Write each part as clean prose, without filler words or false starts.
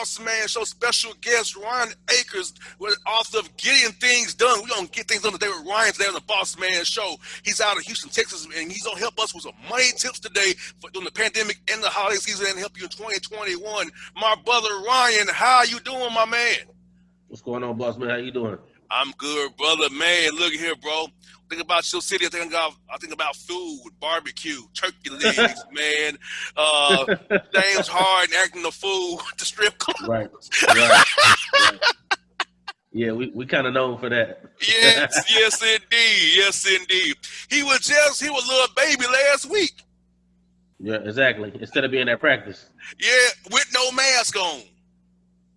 Bossman Show special guest, Ryan Akers, with author of Getting Things Done. We're going to get things done today with Ryan today on the Bossman Show. He's out of Houston, Texas, and he's going to help us with some money tips today for during the pandemic and the holiday season and help you in 2021. My brother Ryan, how you doing, my man? What's going on, Bossman? How you doing? I'm good, brother. Man, look here, bro. Think about your city. I think about food, barbecue, turkey legs, man. James Harden acting the fool at the strip club. Right. Yeah, we kind of known for that. Yes, indeed. He was a little baby last week. Yeah, exactly. Instead of being at practice. Yeah, with no mask on.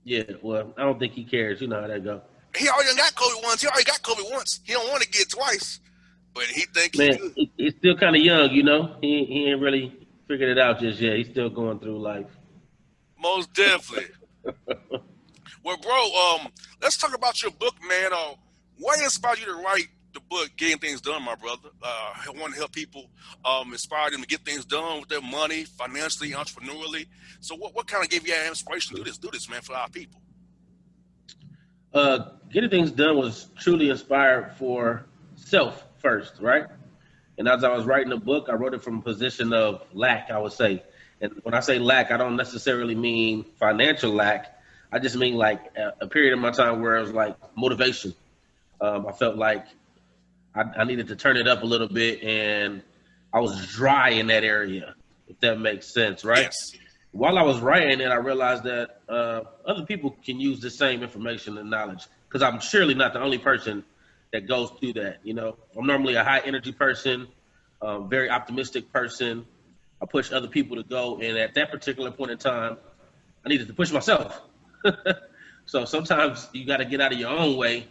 Yeah, well, I don't think he cares. You know how that go. He already got COVID once. He don't want to get it twice. But he think he's still kind of young, you know. He ain't really figured it out just yet. He's still going through life. Most definitely. Well, bro, let's talk about your book, man. What inspired you to write the book, Getting Things Done, my brother? I want to help people, inspire them to get things done with their money, financially, entrepreneurially. So what kind of gave you that inspiration to do this, man, for our people? Getting Things Done was truly inspired for self first, right? And as I was writing the book, I wrote it from a position of lack, I would say. And when I say lack, I don't necessarily mean financial lack. I just mean like a period of my time where it was like motivation. I felt like I needed to turn it up a little bit, and I was dry in that area, if that makes sense, right? Yes. While I was writing it, I realized that other people can use the same information and knowledge, because I'm surely not the only person that goes through that. You know, I'm normally a high energy person, very optimistic person. I push other people to go, and at that particular point in time, I needed to push myself. So sometimes you got to get out of your own way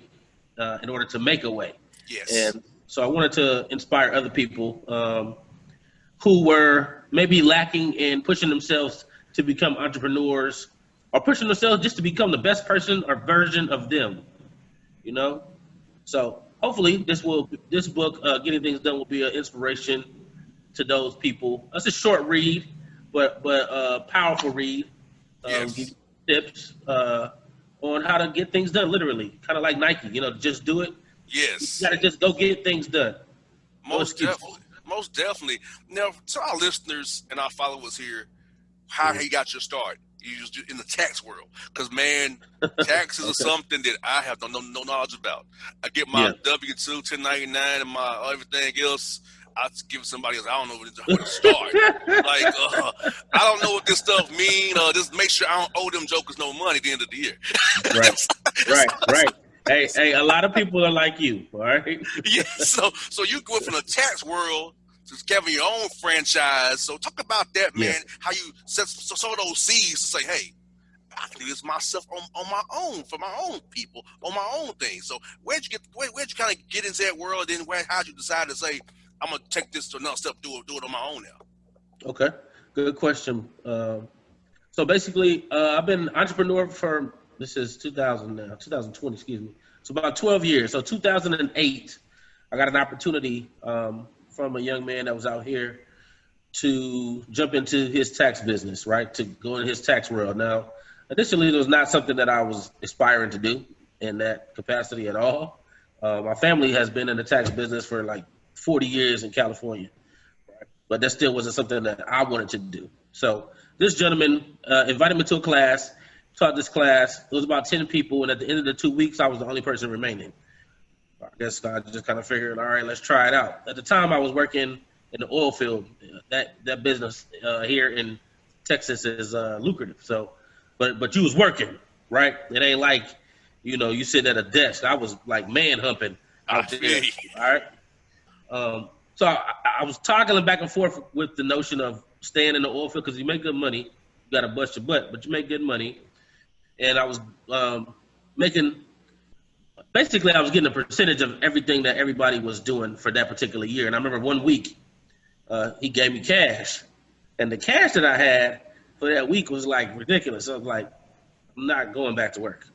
in order to make a way. Yes. And so I wanted to inspire other people who were maybe lacking in pushing themselves to become entrepreneurs, or pushing themselves just to become the best person or version of them, you know? So hopefully this book, Getting Things Done, will be an inspiration to those people. That's a short read, but powerful read. Yes. Give you tips on how to get things done, literally. Kind of like Nike, you know, just do it. Yes. You got to just go get things done. Most definitely. Now, to our listeners and our followers here, how he got your start? You just in the tax world, because man, taxes are something that I have no knowledge about. I get my W-2, 1099, and my everything else. I give somebody else. I don't know where to start. I don't know what this stuff mean. Just make sure I don't owe them jokers no money at the end of the year. Right. Hey, a lot of people are like you, all right? Yeah. So you go from the tax world to having your own franchise. So talk about that, man. How you sow those seeds to say, hey, I can do this myself on my own, for my own people, on my own thing. So where'd you kind of get into that world? And how'd you decide to say, I'm gonna take this to another step, do it on my own now? Okay, good question. So basically, I've been an entrepreneur for, this is 2020, excuse me. So about 12 years. So 2008, I got an opportunity from a young man that was out here to jump into his tax business, right? To go in his tax world. Now, initially, it was not something that I was aspiring to do in that capacity at all. My family has been in the tax business for like 40 years in California, right? But that still wasn't something that I wanted to do. So this gentleman invited me to a class, taught this class. It was about 10 people, and at the end of the 2 weeks, I was the only person remaining. I guess I just kind of figured, all right, let's try it out. At the time, I was working in the oil field. That business here in Texas is lucrative. So, but you was working, right? It ain't like, you know, you sitting at a desk. I was like man humping out there, all right? So I was toggling back and forth with the notion of staying in the oil field because you make good money. You got to bust your butt, but you make good money. And I was basically I was getting a percentage of everything that everybody was doing for that particular year. And I remember one week he gave me cash. And the cash that I had for that week was like ridiculous. I was like, I'm not going back to work.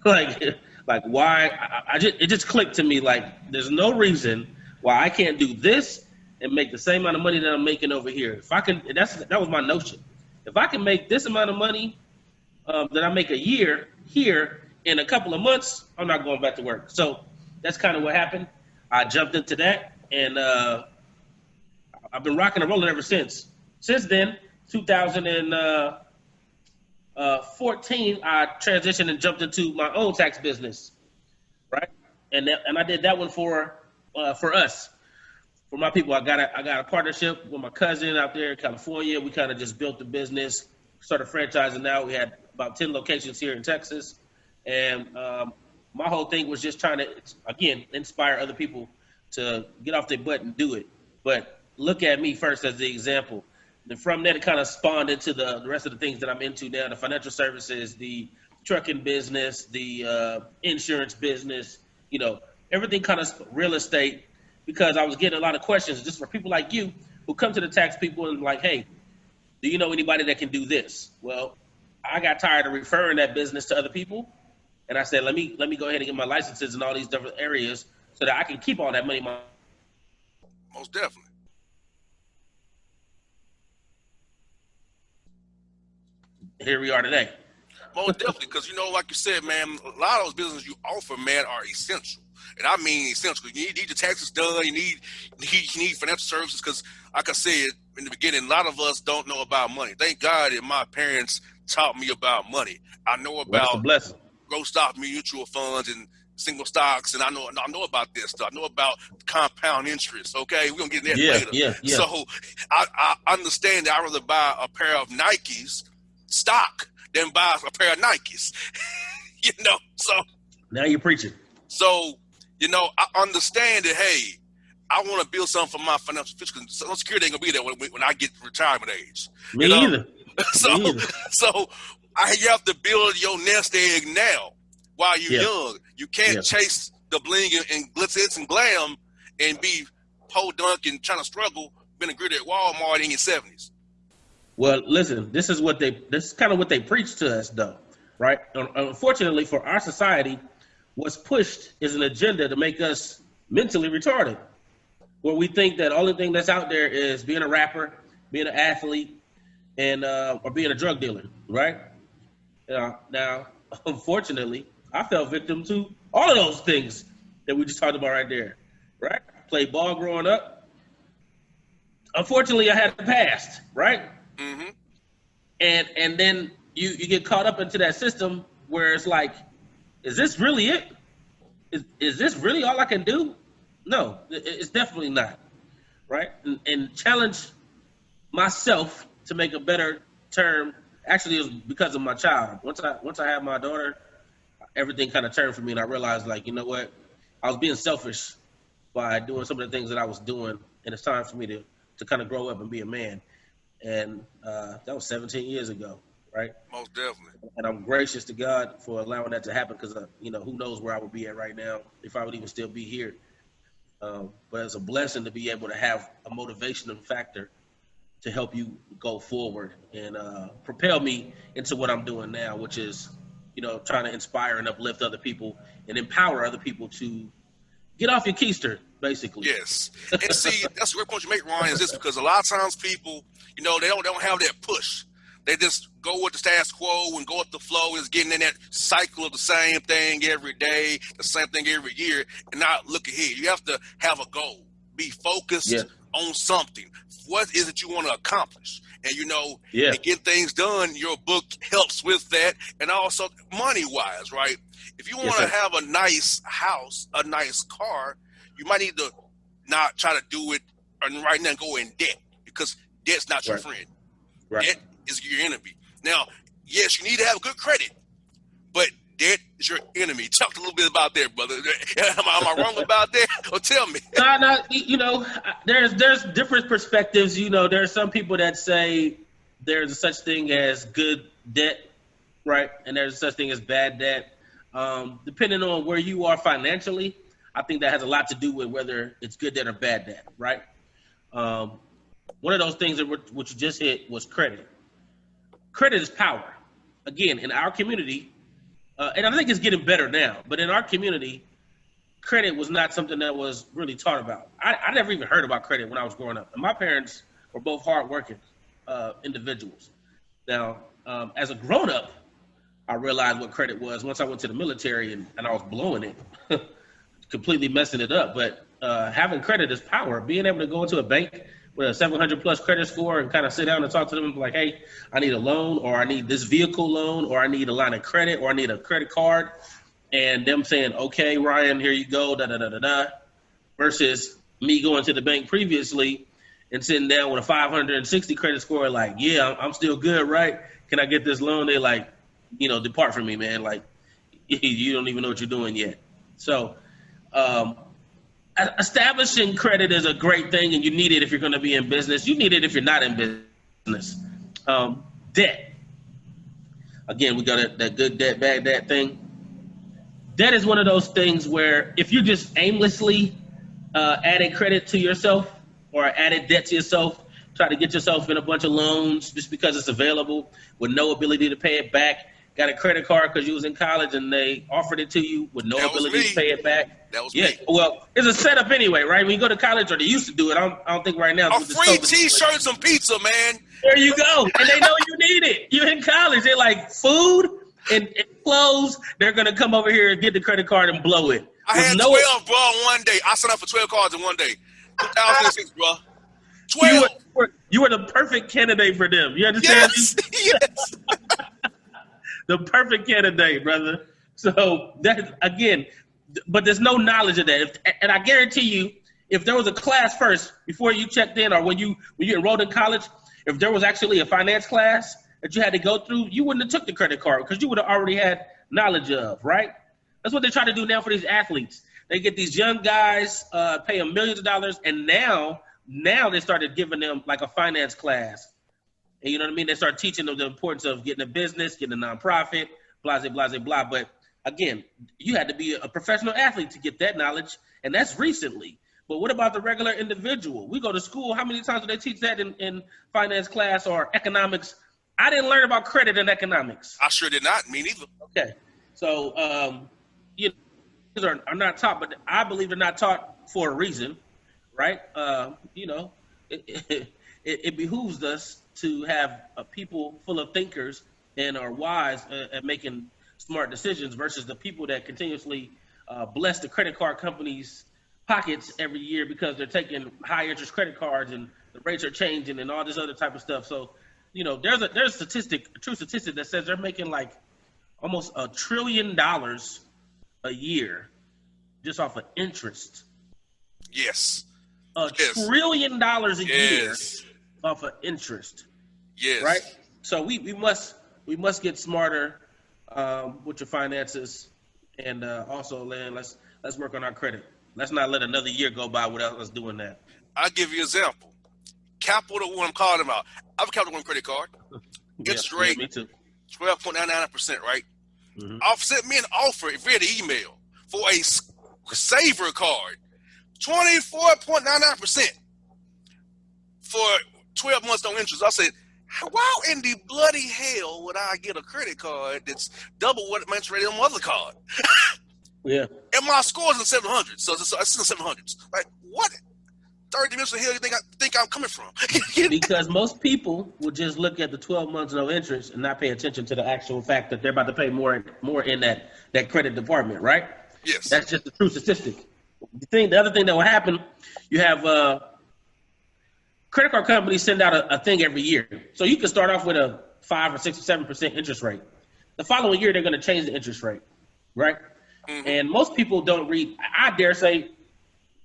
like why? It just clicked to me like there's no reason why I can't do this and make the same amount of money that I'm making over here. If I can, that was my notion. If I can make this amount of money that I make a year here, in a couple of months, I'm not going back to work. So that's kind of what happened. I jumped into that, and I've been rocking and rolling ever since. Since then, 2014, I transitioned and jumped into my own tax business, right? And I did that one for us, for my people. I got a partnership with my cousin out there in California. We kind of just built the business, started franchising out. We had about 10 locations here in Texas, and my whole thing was just trying to, again, inspire other people to get off their butt and do it. But look at me first as the example. And from that, it kind of spawned into the rest of the things that I'm into now, the financial services, the trucking business, the insurance business, everything kind of real estate, because I was getting a lot of questions just for people like you who come to the tax people and like, hey, do you know anybody that can do this? Well, I got tired of referring that business to other people, and I said, let me go ahead and get my licenses in all these different areas so that I can keep all that money. Most definitely. Here we are today. Most definitely, because like you said, man, a lot of those businesses you offer, man, are essential, and I mean essential. You need your taxes done. You need financial services, because, like I said in the beginning, a lot of us don't know about money. Thank God that my parents taught me about money. I know about growth stock mutual funds and single stocks, and I know about this stuff. I know about compound interest. Okay, we're gonna get in that later. Yeah. So I understand that I'd rather buy a pair of Nikes stock than buy a pair of Nikes. So now you're preaching. So I understand that. Hey, I want to build something for my financial future. Social Security ain't gonna be there when I get to retirement age. Me either. So you have to build your nest egg now while you're young. You can't chase the bling and glitz and glam and be podunk and trying to struggle being a gritty at Walmart in your 70s. Well, listen, this is kind of what they preach to us, though, right? Unfortunately for our society, what's pushed is an agenda to make us mentally retarded, where we think that only thing that's out there is being a rapper, being an athlete, and or being a drug dealer, right? Now, unfortunately, I fell victim to all of those things that we just talked about right there, right? Played ball growing up. Unfortunately, I had a past, right? Mm-hmm. And then you get caught up into that system where it's like, is this really it? Is this really all I can do? No, it's definitely not, right? And challenge myself to make a better term. Actually, it was because of my child. Once I had my daughter, everything kind of turned for me, and I realized, like, you know what? I was being selfish by doing some of the things that I was doing, and it's time for me to kind of grow up and be a man. And that was 17 years ago, right? Most definitely. And I'm gracious to God for allowing that to happen, because, who knows where I would be at right now if I would even still be here. But it's a blessing to be able to have a motivational factor to help you go forward and propel me into what I'm doing now, which is, trying to inspire and uplift other people and empower other people to get off your keister, basically. Yes. And see, that's a great point you make, Ryan, is this, because a lot of times people, they don't have that push. They just go with the status quo and go with the flow, is getting in that cycle of the same thing every day, the same thing every year, and not look ahead. You have to have a goal, be focused on something. What is it you want to accomplish? And, and get things done, your book helps with that. And also money-wise, right? If you want to have a nice house, a nice car, you might need to not try to do it right now and go in debt, because debt's not your friend. Right. Debt is your enemy. Now, yes, you need to have good credit, but debt is your enemy. Talk a little bit about that, brother. Am I wrong about that? Or tell me. No, there's different perspectives. There are some people that say there's a such thing as good debt, right? And there's such thing as bad debt. Depending on where you are financially, I think that has a lot to do with whether it's good debt or bad debt, right? One of those things that which you just hit was credit. Credit is power. Again, in our community, and I think it's getting better now, but in our community, credit was not something that was really taught about. I never even heard about credit when I was growing up. And my parents were both hardworking individuals. Now, as a grown-up, I realized what credit was once I went to the military and I was blowing it, completely messing it up. But having credit is power. Being able to go into a bank with a 700 plus credit score and kind of sit down and talk to them like, hey, I need a loan, or I need this vehicle loan, or I need a line of credit, or I need a credit card. And them saying, okay, Ryan, here you go, da-da-da-da-da, versus me going to the bank previously and sitting down with a 560 credit score like, yeah, I'm still good, right? Can I get this loan? They like, depart from me, man. Like, you don't even know what you're doing yet. So establishing credit is a great thing, and you need it if you're going to be in business. You need it if you're not in business. Debt. Again, we got that good debt, bad debt thing. Debt is one of those things where if you just aimlessly added credit to yourself or added debt to yourself, try to get yourself in a bunch of loans just because it's available with no ability to pay it back, got a credit card because you was in college and they offered it to you with no ability to pay it back. That was me. Well, it's a setup anyway, right? When you go to college, or they used to do it. I don't think right now. A free T-shirts and pizza, man. There you go. And they know you need it. You're in college. They're like, food and clothes. They're going to come over here and get the credit card and blow it. I had 12, bro, one day. I signed up for 12 cards in one day. 2006, bro. 12. You were the perfect candidate for them. You understand? Yes. The perfect candidate, brother. So that, again, but there's no knowledge of that. And I guarantee you, if there was a class first before you checked in, or when you enrolled in college, if there was actually a finance class that you had to go through, you wouldn't have took the credit card because you would have already had knowledge of, right? That's what they try to do now for these athletes. They get these young guys, pay them millions of dollars, and now they started giving them like a finance class. And you know what I mean? They start teaching them the importance of getting a business, getting a nonprofit, blah, blah, blah, blah. But again, you had to be a professional athlete to get that knowledge, and that's recently. But what about the regular individual? We go to school. How many times do they teach that in finance class or economics? I didn't learn about credit in economics. I sure did not. Me neither. Okay. So, these are not taught, but I believe they're not taught for a reason, right? It behooves us to have people full of thinkers and are wise at making smart decisions versus the people that continuously bless the credit card companies' pockets every year because they're taking high interest credit cards and the rates are changing and all this other type of stuff. So, there's a true statistic that says they're making like almost $1 trillion a year just off of interest. Yes. $1 trillion a year off of interest. Yes. Right? So we must get smarter with your finances, and also, Len, let's work on our credit. Let's not let another year go by without us doing that. I'll give you an example. Capital One, I'm calling about. I have a Capital One credit card. Interest rate, me too. 12.99%, right? Mm-hmm. Sent me an offer via the email for a saver card, 24.99% for 12 months no interest. I said, how in the bloody hell would I get a credit card that's double what my interest rate on my other card? Yeah. And my score's in 700, so it's in the 700s. Like, what? 30 minutes of hell you think I'm coming from? Because most people will just look at the 12 months no interest and not pay attention to the actual fact that they're about to pay more in that credit department, right? Yes. That's just the true statistic. The other thing that will happen, you have credit card companies send out a thing every year. So you can start off with a 5 or 6 or 7% interest rate. The following year, they're going to change the interest rate, right? Mm-hmm. And most people don't read. I dare say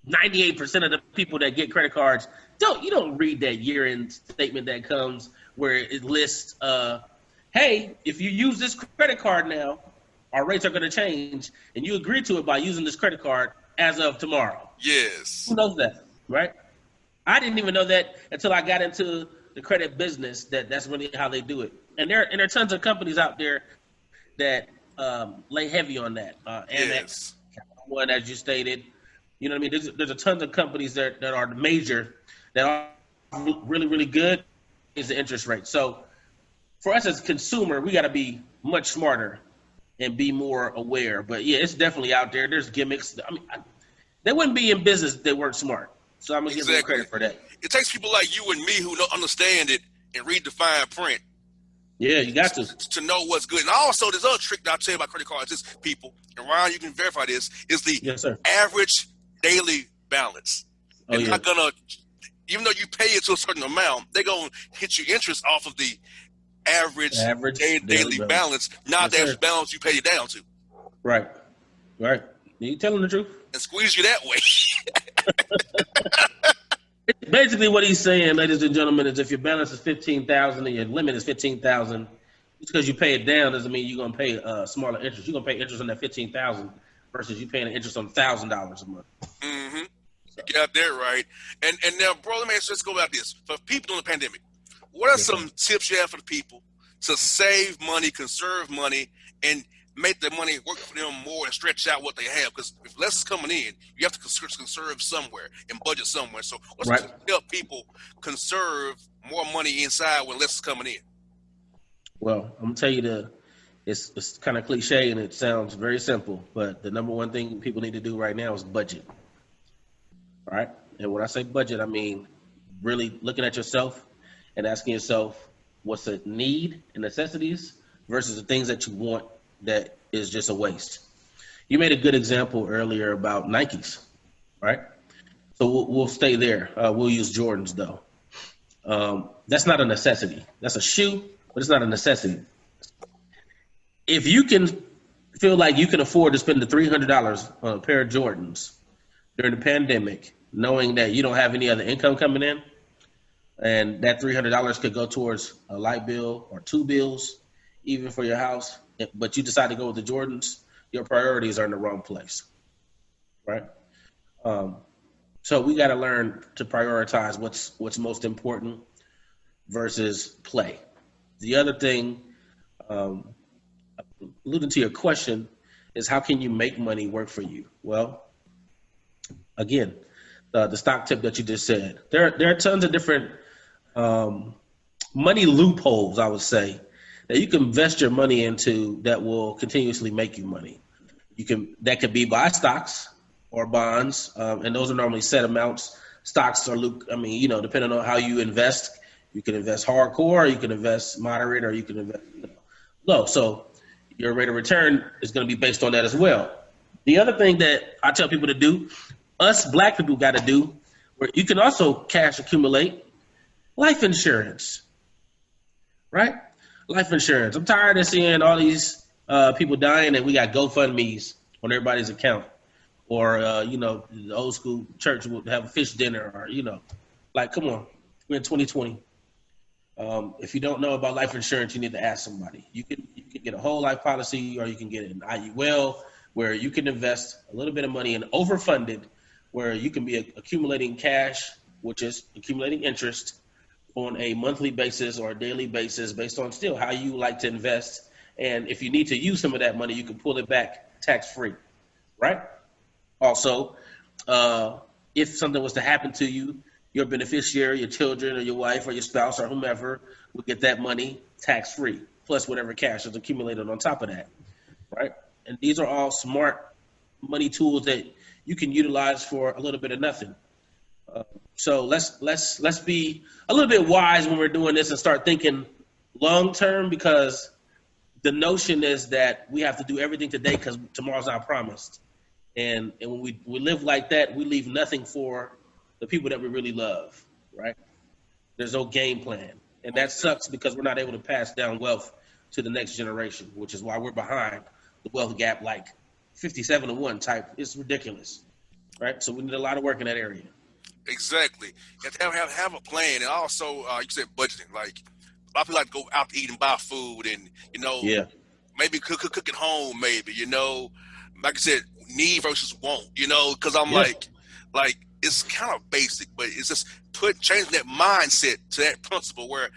98% of the people that get credit cards don't read that year-end statement that comes where it lists, hey, if you use this credit card now, our rates are going to change, and you agree to it by using this credit card as of tomorrow. Yes. Who knows that, right? I didn't even know that until I got into the credit business, that's really how they do it. And there are tons of companies out there that lay heavy on that. Amex, Capital One, as you stated. You know what I mean? There's a ton of companies that are major, that are really, really good, is the interest rate. So for us as a consumer, we got to be much smarter and be more aware. But, yeah, it's definitely out there. There's gimmicks. I mean, they wouldn't be in business if they weren't smart. So I'm going to give them credit for that. It takes people like you and me who don't understand it and read the fine print Yeah, you got to. To know what's good. And also, there's other trick that I'll tell you about credit cards. Is people, and Ryan, you can verify this, is the Yes, sir. average daily balance. Oh, They're yeah. not gonna, even though you pay it to a certain amount, they're gonna hit you interest off of the average daily balance, not the average balance you pay it down to. Right. You telling the truth? And squeeze you that way. Basically, what he's saying, ladies and gentlemen, is if your balance is $15,000 and your limit is $15,000, just because you pay it down doesn't mean you're gonna pay smaller interest. You're gonna pay interest on that $15,000 versus you paying an interest on $1,000 a month. Mm-hmm. You got that right. And now, bro, let's go about this. For people during the pandemic, what are some tips you have for the people to save money, conserve money, and make the money work for them more and stretch out what they have? Because if less is coming in, you have to conserve somewhere and budget somewhere. So what's to help people conserve more money inside when less is coming in? Well, I'm going to tell you it's kind of cliche and it sounds very simple, but the number one thing people need to do right now is budget. All right? And when I say budget, I mean really looking at yourself and asking yourself what's a need and necessities versus the things that you want that is just a waste. You made a good example earlier about Nikes, right? So we'll stay there. We'll use Jordans, though. That's not a necessity. That's a shoe, but it's not a necessity. If you can feel like you can afford to spend the $300 on a pair of Jordans during the pandemic, knowing that you don't have any other income coming in, and that $300 could go towards a light bill or two bills, even for your house, but you decide to go with the Jordans, your priorities are in the wrong place, right? So we got to learn to prioritize what's most important versus play. The other thing, alluding to your question, is how can you make money work for you? Well, again, the stock tip that you just said, there are tons of different money loopholes, I would say, that you can invest your money into that will continuously make you money. That could be buy stocks or bonds, and those are normally set amounts. Stocks are, depending on how you invest, you can invest hardcore, you can invest moderate, or you can invest low. So your rate of return is going to be based on that as well. The other thing that I tell people to do, us black people got to do, where you can also cash accumulate, life insurance, right? Life insurance. I'm tired of seeing all these people dying and we got GoFundMe's on everybody's account. Or, the old school church would have a fish dinner or, come on, we're in 2020. If you don't know about life insurance, you need to ask somebody. You can get a whole life policy or you can get an IUL where you can invest a little bit of money and overfunded where you can be accumulating cash, which is accumulating interest on a monthly basis or a daily basis based on still how you like to invest. And if you need to use some of that money, you can pull it back tax-free, right? Also, if something was to happen to you, your beneficiary, your children or your wife or your spouse or whomever would get that money tax-free, plus whatever cash is accumulated on top of that, right? And these are all smart money tools that you can utilize for a little bit of nothing. So let's be a little bit wise when we're doing this and start thinking long term, because the notion is that we have to do everything today because tomorrow's not promised. And when we live like that, we leave nothing for the people that we really love, right? There's no game plan. And that sucks because we're not able to pass down wealth to the next generation, which is why we're behind the wealth gap, like 57-1 type. It's ridiculous, right? So we need a lot of work in that area. Exactly. You have to have a plan. And also, you said budgeting. Like, a lot of people like to go out to eat and buy food and, maybe cook at home, maybe, like I said, need versus want, because I'm like, it's kind of basic, but it's just changing that mindset to that principle where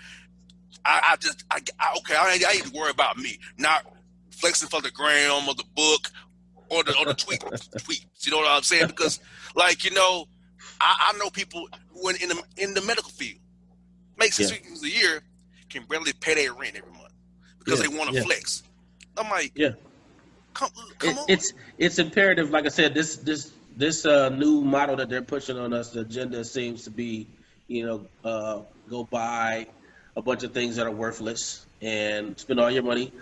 I need to worry about me, not flexing for the gram or the book or the tweets. You know what I'm saying? Because, I know people who in the medical field make 6 figures a year can barely pay their rent every month because they want to flex. I'm like, come on. It's imperative. Like I said, this new model that they're pushing on us, the agenda seems to be, go buy a bunch of things that are worthless and spend all your money.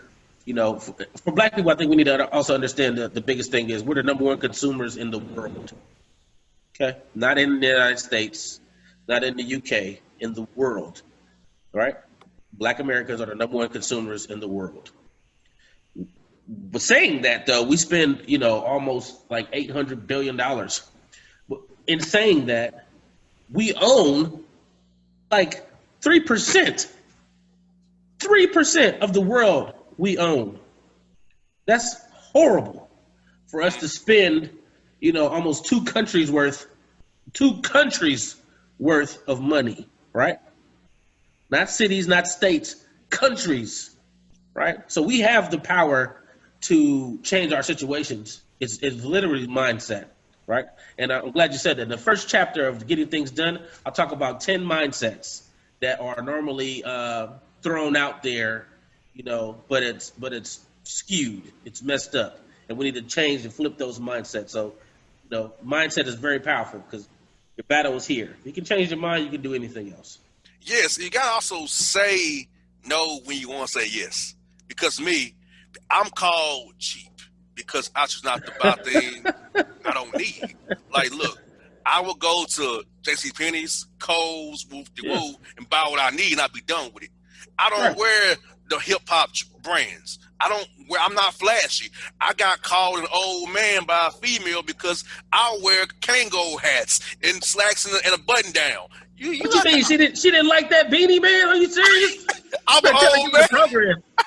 For black people, I think we need to also understand that the biggest thing is we're the number one consumers in the world. Okay? Not in the United States, not in the UK, in the world. Right? Black Americans are the number one consumers in the world. But saying that, though, we spend, almost like $800 billion. In saying that, we own like 3%. 3% of the world we own. That's horrible for us to spend, almost two countries worth of money, right? Not cities, not states, countries, right? So we have the power to change our situations. It's literally mindset, right? And I'm glad you said that. In the first chapter of Getting Things Done, I'll talk about 10 mindsets that are normally thrown out there, but it's skewed, it's messed up, and we need to change and flip those mindsets. So, mindset is very powerful because your battle is here. If you can change your mind, you can do anything else. Yes, you gotta also say no when you want to say yes. Because I'm called cheap because I choose not to buy things I don't need. Like, look, I will go to JCPenney's, Kohl's, Woo, and buy what I need, and I'll be done with it. I don't wear the hip hop brands. I'm not flashy. I got called an old man by a female because I wear Kango hats and slacks and a button down. What you mean? She didn't like that beanie, man? Are you serious? I'm an old man.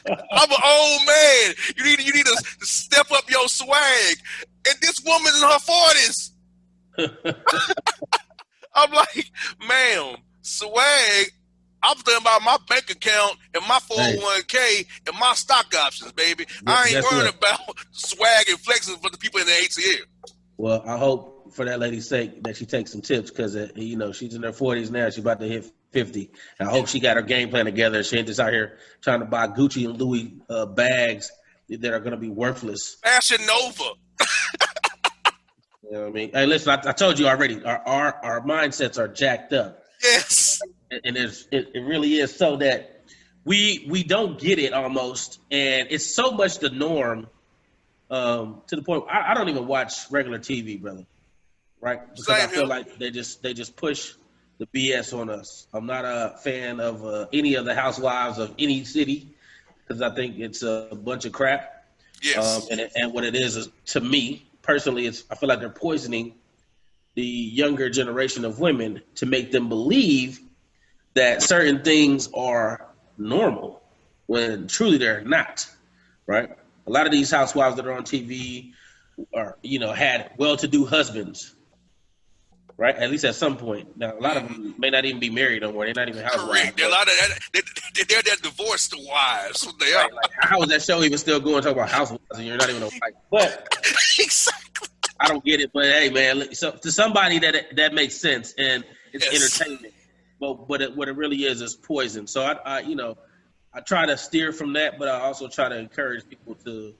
I'm an old man. You need to step up your swag. And this woman's in her 40s. I'm like, ma'am, swag. I'm thinking about my bank account and my 401k and my stock options, baby. I ain't worried about swag and flexing for the people in the ATL. Well, I hope for that lady's sake that she takes some tips because, she's in her 40s now. She's about to hit 50. And I hope she got her game plan together. She ain't just out here trying to buy Gucci and Louis bags that are going to be worthless. Fashion Nova. You know what I mean? Hey, listen, I told you already, our mindsets are jacked up. Yes. And it really is so that we don't get it almost. And it's so much the norm to the point I don't even watch regular TV, brother. Right? Because I feel like they just push the BS on us. I'm not a fan of any of the housewives of any city because I think it's a bunch of crap. Yes. And what it is to me personally, I feel like they're poisoning the younger generation of women to make them believe that certain things are normal when truly they're not, right? A lot of these housewives that are on TV are, had well-to-do husbands, right? At least at some point. Now, a lot of them may not even be married no more. They're not even housewives. Correct. They're divorced wives. They are. Like, how is that show even still going? Talk about housewives and you're not even a wife. But exactly. I don't get it. But hey, man, so to somebody that makes sense and it's entertainment. But what it really is poison. So I try to steer from that, but I also try to encourage people to,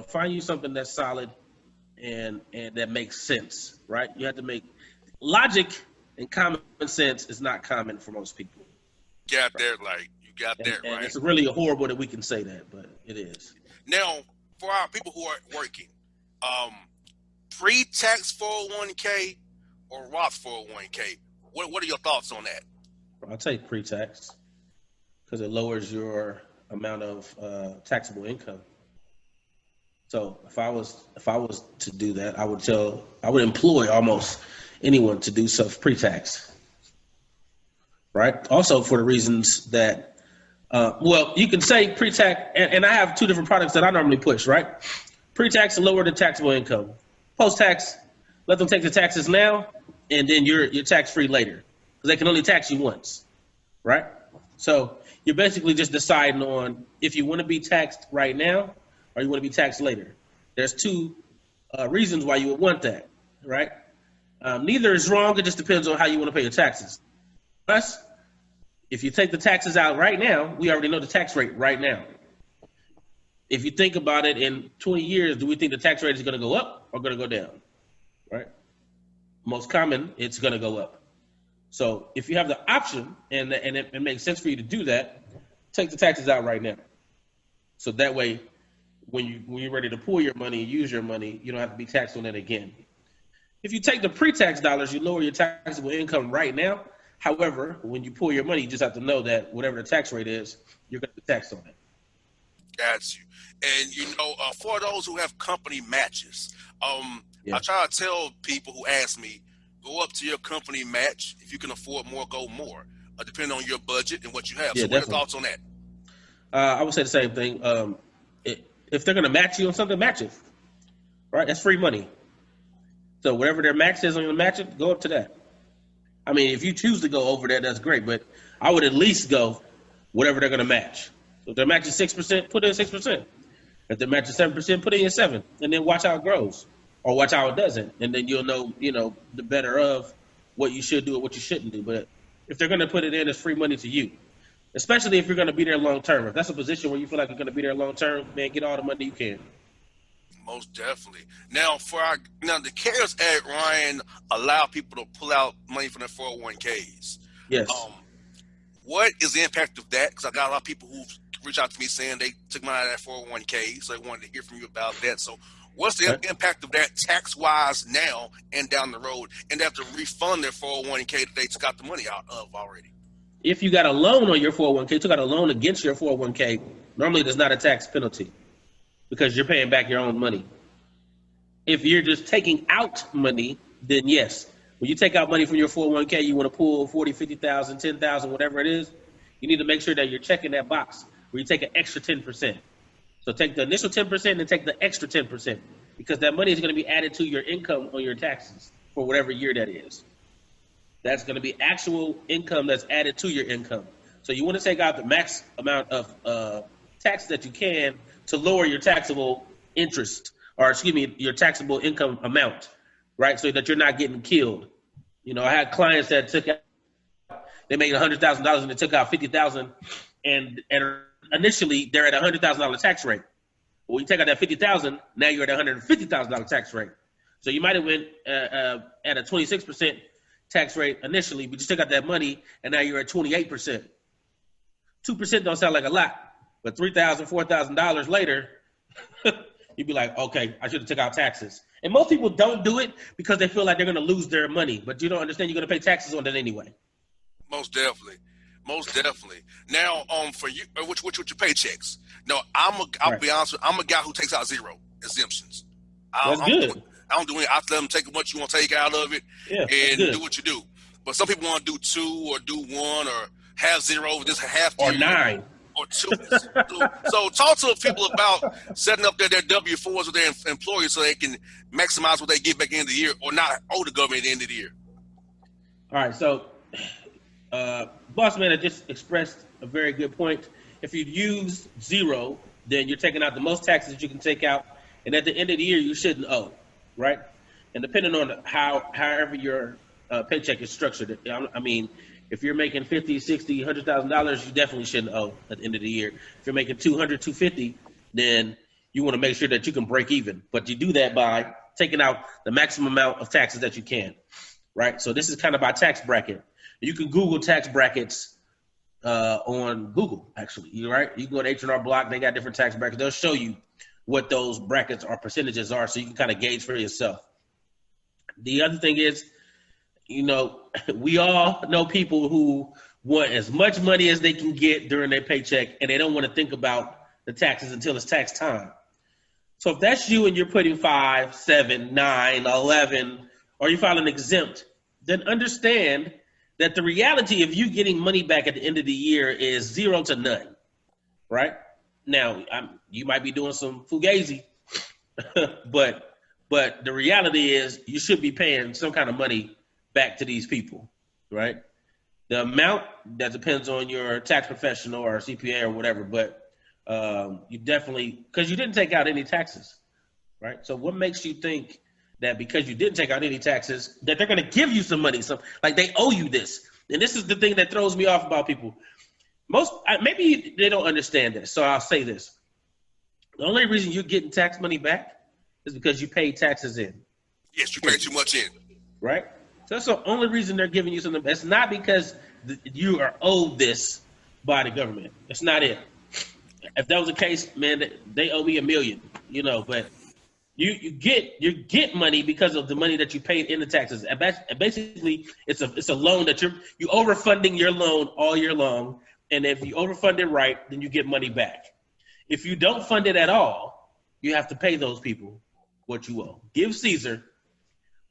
find you something that's solid and that makes sense, right? You have to make logic and common sense is not common for most people. You got that right. It's really horrible that we can say that, but it is. Now, for our people who are working, pre-tax 401k or Roth 401k, what are your thoughts on that? I'll take pre-tax because it lowers your amount of taxable income. So if I was to do that, I would employ almost anyone to do stuff pre-tax, right? Also for the reasons that, you can say pre-tax, and I have two different products that I normally push, right? Pre-tax, lower the taxable income. Post-tax, let them take the taxes now, and then you're tax-free later because they can only tax you once, right? So you're basically just deciding on if you want to be taxed right now or you want to be taxed later. There's two reasons why you would want that, right? Neither is wrong. It just depends on how you want to pay your taxes. Plus, if you take the taxes out right now, we already know the tax rate right now. If you think about it, in 20 years, do we think the tax rate is going to go up or going to go down, right? Most common, it's going to go up. So if you have the option and it makes sense for you to do that, take the taxes out right now. So that way, when you're ready to pull your money and use your money, you don't have to be taxed on it again. If you take the pre-tax dollars, you lower your taxable income right now. However, when you pull your money, you just have to know that whatever the tax rate is, you're going to be taxed on it. Got you. And for those who have company matches, I try to tell people who ask me, go up to your company match. If you can afford more, go more, depending on your budget and what you have. So what are your thoughts on that? I would say the same thing. If they're going to match you on something, match it. Right? That's free money. So whatever their max is on your match it, go up to that. I mean, if you choose to go over that, that's great. But I would at least go whatever they're going to match. So if they're matching 6%, put in 6%. If they're matching 7%, put in 7%. And then watch how it grows or watch how it doesn't. And then you'll know, the better of what you should do and what you shouldn't do. But if they're going to put it in, it's free money to you. Especially if you're going to be there long term. If that's a position where you feel like you're going to be there long term, man, get all the money you can. Most definitely. Now, the CARES Act, Ryan, allow people to pull out money from their 401ks. Yes. What is the impact of that? Because I got a lot of people who reached out to me saying they took money out of that 401k, so I wanted to hear from you about that. So what's the impact of that tax-wise now and down the road? And they have to refund their 401k that they took out the money out of already. If you got a loan on your 401k, took out a loan against your 401k, normally there's not a tax penalty because you're paying back your own money. If you're just taking out money, then yes. When you take out money from your 401k, you want to pull 40, 50,000, 10,000, whatever it is, you need to make sure that you're checking that box where you take an extra 10%. So take the initial 10% and take the extra 10% because that money is going to be added to your income on your taxes for whatever year that is. That's going to be actual income that's added to your income. So you want to take out the max amount of tax that you can to lower your taxable interest, or your taxable income amount, right? So that you're not getting killed. I had clients that took out, they made $100,000 and they took out $50,000, and initially they're at a $100,000 tax rate. Well, you take out that $50,000, now you're at a $150,000 tax rate. So you might have went at a 26% tax rate initially, but you took out that money, and now you're at 28%. 2% don't sound like a lot, but $3,000, $4,000 later, you'd be like, okay, I should have took out taxes. And most people don't do it because they feel like they're going to lose their money, but you don't understand you're going to pay taxes on that anyway. Most definitely. Now, for you, which your paychecks. No, I'll be honest with you, I'm a guy who takes out zero exemptions. That's good. I don't do it. I let them take what you want to take out of it and do what you do. But some people want to do 2 or do 1 or have 0, just have 2. Or 9. Or 2. So talk to people about setting up their W-4s with their employers so they can maximize what they get back at the end of the year or not owe the government at the end of the year. All right, so Bossman had just expressed a very good point. If you use 0, then you're taking out the most taxes that you can take out, and at the end of the year, you shouldn't owe, right? And depending on however your paycheck is structured, I mean, if you're making $50, $60, $100,000, you definitely shouldn't owe at the end of the year. If you're making $200, $250, then you want to make sure that you can break even. But you do that by taking out the maximum amount of taxes that you can, right? So this is kind of by tax bracket. You can Google tax brackets on Google, actually, right? You can go to H&R Block. They got different tax brackets. They'll show you what those brackets or percentages are so you can kind of gauge for yourself. The other thing is, we all know people who want as much money as they can get during their paycheck, and they don't want to think about the taxes until it's tax time. So if that's you and you're putting 5, 7, 9, 11, or you're filing exempt, then understand that the reality of you getting money back at the end of the year is 0 to none, right? Now, you might be doing some fugazi, but the reality is you should be paying some kind of money back to these people, right? The amount, that depends on your tax professional or CPA or whatever, but you definitely, because you didn't take out any taxes, right? So what makes you think that because you didn't take out any taxes, that they're going to give you some money, like they owe you this? And this is the thing that throws me off about people. Maybe they don't understand this, so I'll say this. The only reason you're getting tax money back is because you paid taxes in. Yes, you paid too much in. Right? So that's the only reason they're giving you something. It's not because you are owed this by the government. That's not it. If that was the case, man, they owe me $1 million, but you get money because of the money that you paid in the taxes. And basically, it's a loan that you overfunding your loan all year long, and if you overfund it right, then you get money back. If you don't fund it at all, you have to pay those people what you owe. Give Caesar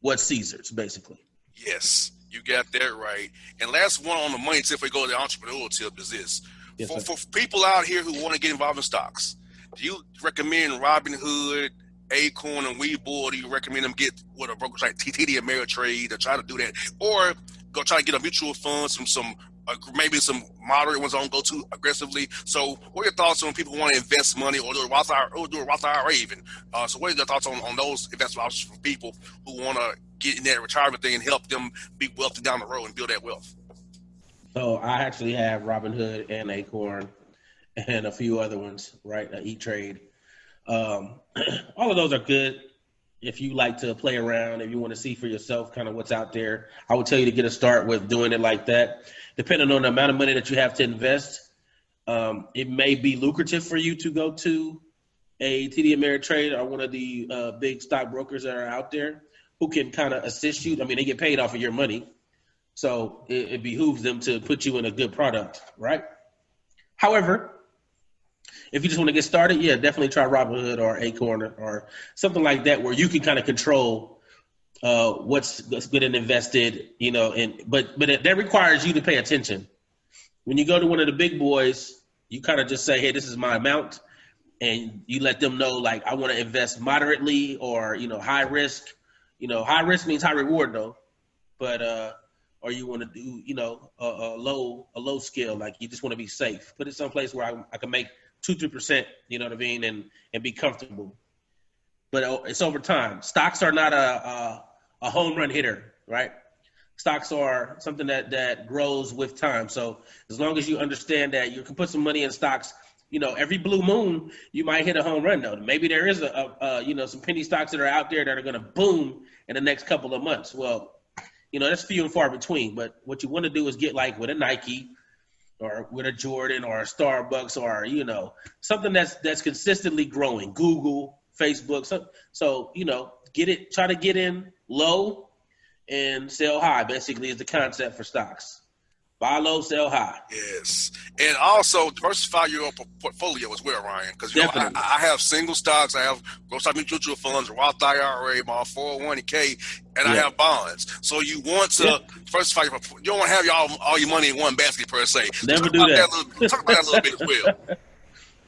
what's Caesar's, basically. Yes, you got that right. And last one on the money tip, if we go to the entrepreneurial tip, is this. Yes, for people out here who want to get involved in stocks, do you recommend Robinhood, Acorn, and Webull, or do you recommend them get with a brokerage like TD Ameritrade to try to do that? Or go try to get a mutual fund, maybe some moderate ones don't go too aggressively. So what are your thoughts on people who want to invest money or do a Roth IRA even? So what are your thoughts on those investment options for people who want to get in that retirement thing and help them be wealthy down the road and build that wealth? So I actually have Robinhood and Acorn and a few other ones, right? E-Trade. All of those are good if you like to play around, if you want to see for yourself kind of what's out there. I would tell you to get a start with doing it like that. Depending on the amount of money that you have to invest, it may be lucrative for you to go to a TD Ameritrade or one of the big stock brokers that are out there who can kind of assist you. I mean, they get paid off of your money. So it behooves them to put you in a good product, right? However, if you just want to get started, yeah, definitely try Robinhood or Acorn or something like that where you can kind of control what's good and invested, but that requires you to pay attention. When you go to one of the big boys, you kind of just say, hey, this is my amount, and you let them know, like, I want to invest moderately or, high risk. High risk means high reward, though, but or you want to do, a low scale, like you just want to be safe. Put it someplace where I can make 2-3%, you know what I mean, and be comfortable. But it's over time. Stocks are not a home run hitter, right? Stocks are something that grows with time. So as long as you understand that you can put some money in stocks, every blue moon you might hit a home run. Though maybe there is some penny stocks that are out there that are going to boom in the next couple of months. Well, that's few and far between. But what you want to do is get like with a Nike or with a Jordan or a Starbucks or something that's consistently growing. Google, Facebook. So try to get in low and sell high. Basically, is the concept for stocks. Buy low, sell high. Yes. And also diversify your portfolio as well, Ryan. Because I have single stocks, I have growth stock mutual funds, Roth IRA, my 401k, and I have bonds. So you want to diversify your portfolio. You don't want to have all your money in one basket per se. Never do that. Talk about that a little bit as well.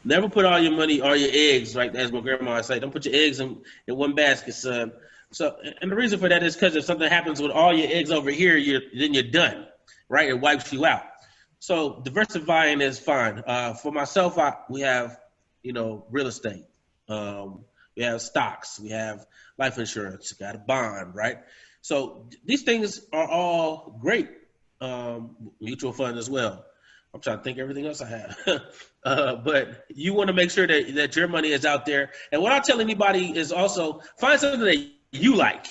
Never put all your eggs, right? As my grandma would say, don't put your eggs in one basket, son. So, and the reason for that is because if something happens with all your eggs over here, then you're done. Right, it wipes you out. So diversifying is fine. For myself, we have, real estate. We have stocks. We have life insurance. Got a bond, right? So these things are all great. Mutual fund as well. I'm trying to think everything else I have. But you want to make sure that your money is out there. And what I tell anybody is also find something that you like,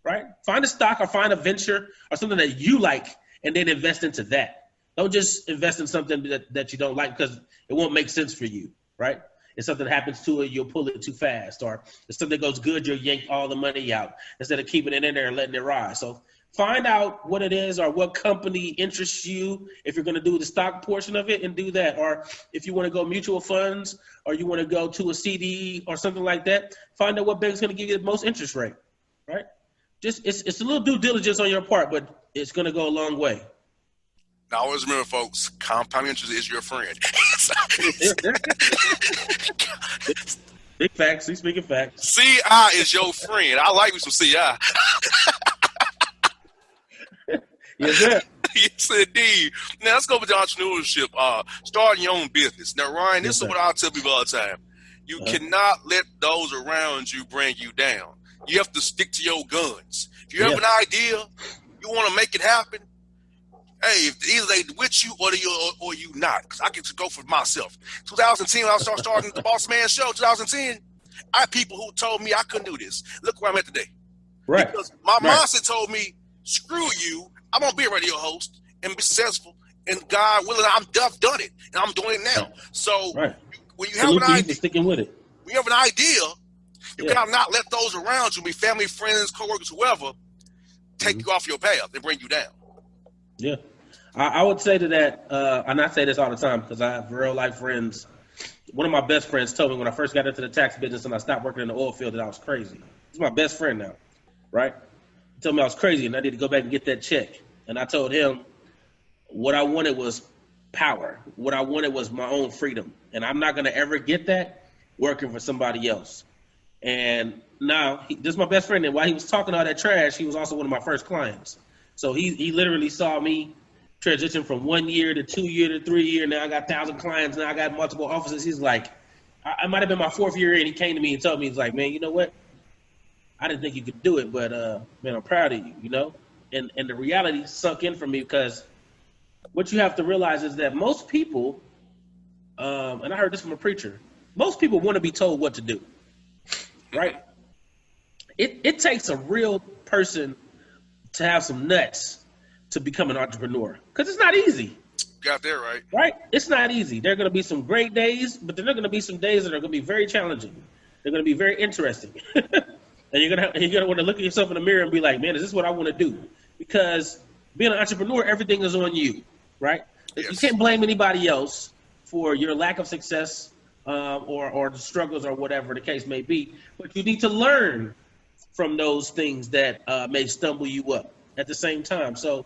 right? Find a stock or find a venture or something that you like, and then invest into that. Don't just invest in something that you don't like because it won't make sense for you, right? If something happens to it, you'll pull it too fast. Or if something goes good, you'll yank all the money out instead of keeping it in there and letting it rise. So find out what it is or what company interests you if you're going to do the stock portion of it and do that. Or if you want to go mutual funds or you want to go to a CD or something like that, find out what bank's going to give you the most interest rate, right? Just it's a little due diligence on your part, but it's going to go a long way. Now, always remember, folks, compound interest is your friend. Big facts. He's speaking facts. CI is your friend. I like me some CI. Yes, sir. Yes, indeed. Now, let's go with the entrepreneurship. Starting your own business. Now, Ryan, this is what I tell people all the time. You cannot let those around you bring you down. You have to stick to your guns. If you have an idea, you want to make it happen, hey, either they with you or you not. Because I can just go for myself. 2010, when I starting the Bossman Show, 2010, I had people who told me I couldn't do this. Look where I'm at today. Right. Because my mindset told me, screw you. I'm gonna be a radio host and be successful. And God willing, I've done it, and I'm doing it now. So when you have an idea, sticking with it. When you have an idea, you gotta not let those around you, be family, friends, coworkers, whoever, take you off your path and bring you down. Yeah, I would say to that, and I say this all the time because I have real life friends. One of my best friends told me when I first got into the tax business and I stopped working in the oil field that I was crazy. He's my best friend now, right? He told me I was crazy and I need to go back and get that check. And I told him what I wanted was power. What I wanted was my own freedom. And I'm not going to ever get that working for somebody else. And now, this is my best friend. And while he was talking all that trash, he was also one of my first clients. So he literally saw me transition from 1 year to 2 year to 3 year. Now I got 1,000 clients. Now I got multiple offices. He's like, I might have been my 4th year in. He came to me and told me, he's like, man, you know what? I didn't think you could do it, but man, I'm proud of you, you know? And the reality sunk in for me because what you have to realize is that most people, and I heard this from a preacher, most people want to be told what to do, right? It takes a real person to have some nuts to become an entrepreneur because it's not easy. Got that right. Right? It's not easy. There are going to be some great days, but there are going to be some days that are going to be very challenging. They're going to be very interesting. And you're gonna want to look at yourself in the mirror and be like, man, is this what I want to do? Because being an entrepreneur, everything is on you, right? Yes. You can't blame anybody else for your lack of success or the struggles or whatever the case may be. But you need to learn from those things that may stumble you up at the same time. So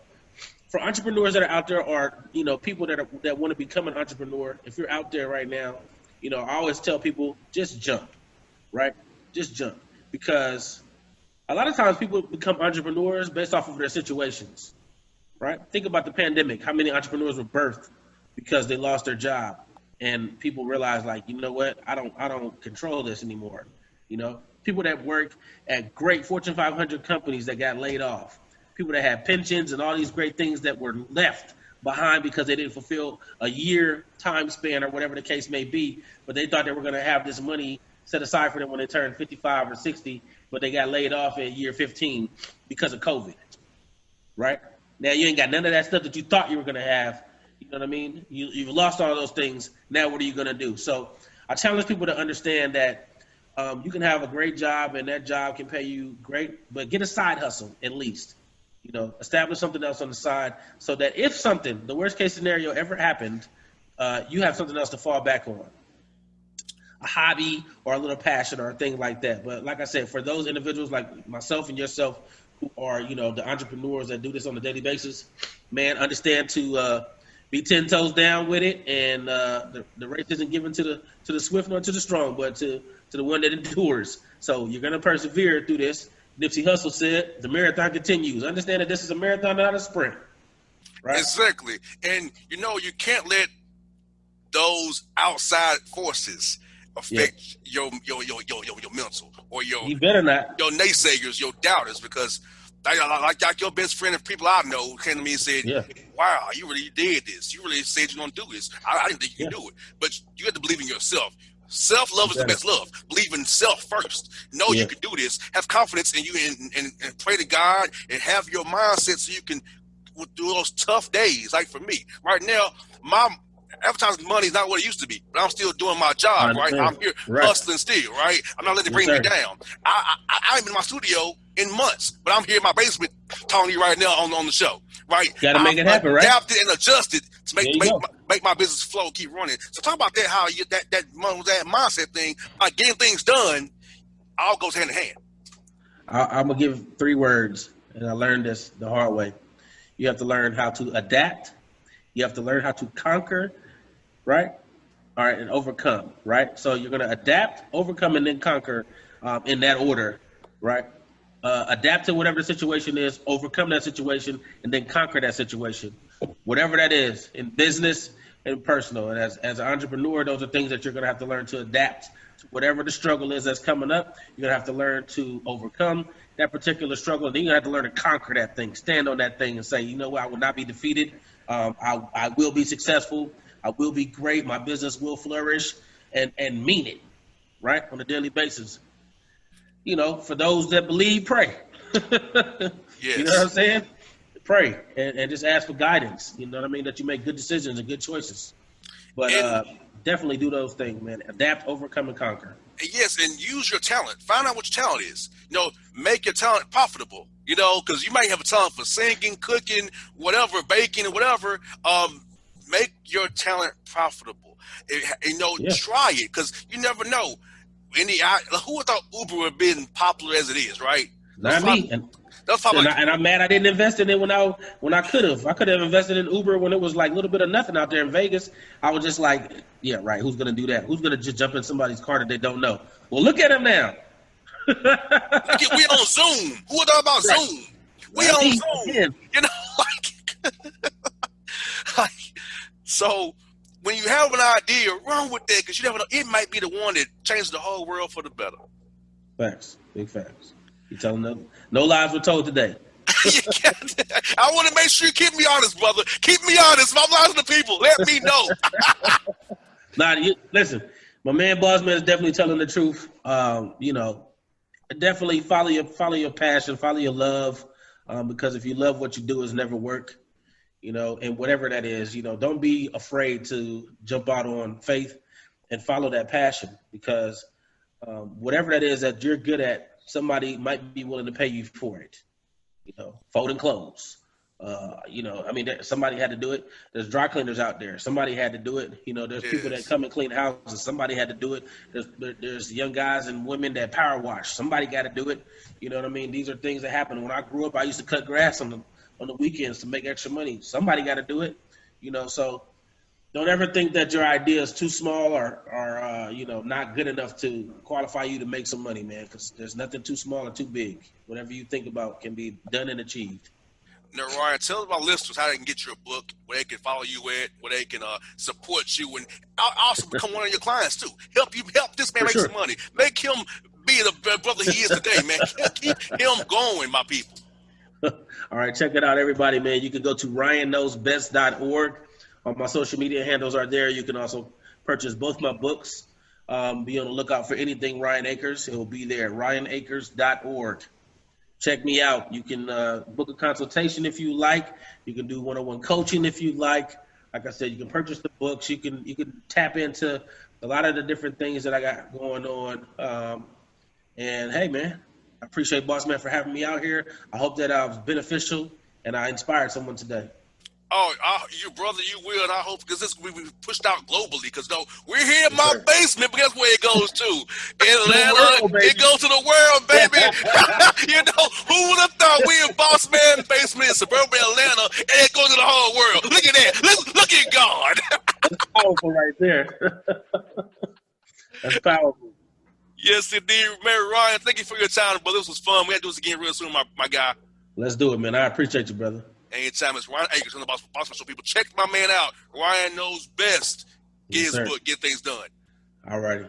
for entrepreneurs that are out there or, you know, people that want to become an entrepreneur, if you're out there right now, you know, I always tell people just jump, right? Just jump. Because a lot of times people become entrepreneurs based off of their situations, right? Think about the pandemic. How many entrepreneurs were birthed because they lost their job and people realized, like, you know what? I don't control this anymore. You know, people that work at great Fortune 500 companies that got laid off, people that had pensions and all these great things that were left behind because they didn't fulfill a year time span or whatever the case may be, but they thought they were going to have this money set aside for them when they turned 55 or 60, but they got laid off at year 15 because of COVID, right? Now you ain't got none of that stuff that you thought you were going to have. You know what I mean? You've lost all those things. Now what are you going to do? So I challenge people to understand that you can have a great job and that job can pay you great, but get a side hustle at least. You know, establish something else on the side so that if something, the worst case scenario ever happened, you have something else to fall back on. A hobby or a little passion or a thing like that. But like I said, for those individuals like myself and yourself who are, you know, the entrepreneurs that do this on a daily basis, man, understand to be 10 toes down with it. And the race isn't given to the swift nor to the strong, but to the one that endures. So you're going to persevere through this. Nipsey Hussle said, the marathon continues. Understand that this is a marathon, not a sprint. Right? Exactly. And, you know, you can't let those outside forces affect your mental or you better not. Your naysayers, your doubters, because like your best friend and people I know came to me and said, wow, you really did this. You really said you're going to do this. I didn't think you could do it. But you have to believe in yourself. Self-love is the best love. Believe in self first. Know you can do this. Have confidence in you and pray to God and have your mindset so you can do those tough days. Like for me, right now, my advertising money is not what it used to be, but I'm still doing my job, right? I'm here hustling still, right? I'm not letting it bring me down. I ain't been in my studio in months, but I'm here in my basement talking to you right now on the show, right? Got to make it happen, right? Adapted and adjusted to make my business flow, keep running. So talk about that, how you that mindset thing, like getting things done, all goes hand in hand. I'm going to give 3 words, and I learned this the hard way. You have to learn how to adapt. You have to learn how to conquer. Right? All right, and overcome, right? So you're going to adapt, overcome, and then conquer in that order, right? Adapt to whatever the situation is, overcome that situation, and then conquer that situation, whatever that is, in business and personal. And as an entrepreneur, those are things that you're going to have to learn to adapt to whatever the struggle is that's coming up. You're going to have to learn to overcome that particular struggle, and then you're going to have to learn to conquer that thing, stand on that thing and say, you know what, I will not be defeated. I will be successful. I will be great. My business will flourish and mean it, right, on a daily basis. You know, for those that believe, pray. Yes. You know what I'm saying? Pray and just ask for guidance. You know what I mean? That you make good decisions and good choices. But definitely do those things, man. Adapt, overcome, and conquer. Yes, and use your talent. Find out what your talent is. Make your talent profitable. Because you might have a talent for singing, cooking, whatever, baking, and whatever. Make your talent profitable. Try it, because you never know. Who would thought Uber would have been popular as it is, right? Not me. And I'm mad I didn't invest in it when I could have. I could have invested in Uber when it was like a little bit of nothing out there in Vegas. I was just like, yeah, right. Who's gonna do that? Who's gonna just jump in somebody's car that they don't know? Well, look at him now. We on Zoom. Who would thought about right. Zoom? We on Zoom. So when you have an idea, run with that, because you never know. It might be the one that changes the whole world for the better. Facts. Big facts. You telling them? No lies were told today. I want to make sure you keep me honest, brother. Keep me honest. If I'm lying to the people, let me know. Listen, my man Bossman is definitely telling the truth. Definitely follow your passion, follow your love, because if you love what you do, it's never work. And whatever that is, don't be afraid to jump out on faith and follow that passion, because whatever that is that you're good at, somebody might be willing to pay you for it. Folding clothes. Somebody had to do it. There's dry cleaners out there. Somebody had to do it. There's people that come and clean houses. Somebody had to do it. There's young guys and women that power wash. Somebody got to do it. You know what I mean? These are things that happen. When I grew up, I used to cut grass on the weekends to make extra money. Somebody got to do it. So don't ever think that your idea is too small or not good enough to qualify you to make some money, man, because there's nothing too small or too big. Whatever you think about can be done and achieved. Now, Ryan, tell our listeners how they can get your book, where they can follow you at, where they can support you, and also become one of your clients, too. Help this man make some money. Make him be the brother he is today, man. Keep him going, my people. All right, check it out, everybody, man. You can go to ryanknowsbest.org. All my social media handles are there. You can also purchase both my books. Be on the lookout for anything Ryan Akers. It will be there, ryanakers.org. Check me out. You can book a consultation if you like. You can do one-on-one coaching if you like. Like I said, you can purchase the books. You can tap into a lot of the different things that I got going on. And, hey, man, I appreciate Bossman for having me out here. I hope that I was beneficial and I inspired someone today. Oh, you brother, you will, and I hope, because this we pushed out globally. Because we're here in my basement, but guess where it goes to? Atlanta, it goes to the world, baby. Who would have thought we in Bossman basement in suburban Atlanta, and it goes to the whole world? Look at that. Look at God. That's powerful right there. That's powerful. Yes, indeed. Mary Ryan, thank you for your time, brother. This was fun. We got to do this again real soon, my guy. Let's do it, man. I appreciate you, brother. Anytime. It's Ryan Akers on the Bossman Show. People, check my man out. Ryan knows best. Get his book. Get things done. All righty.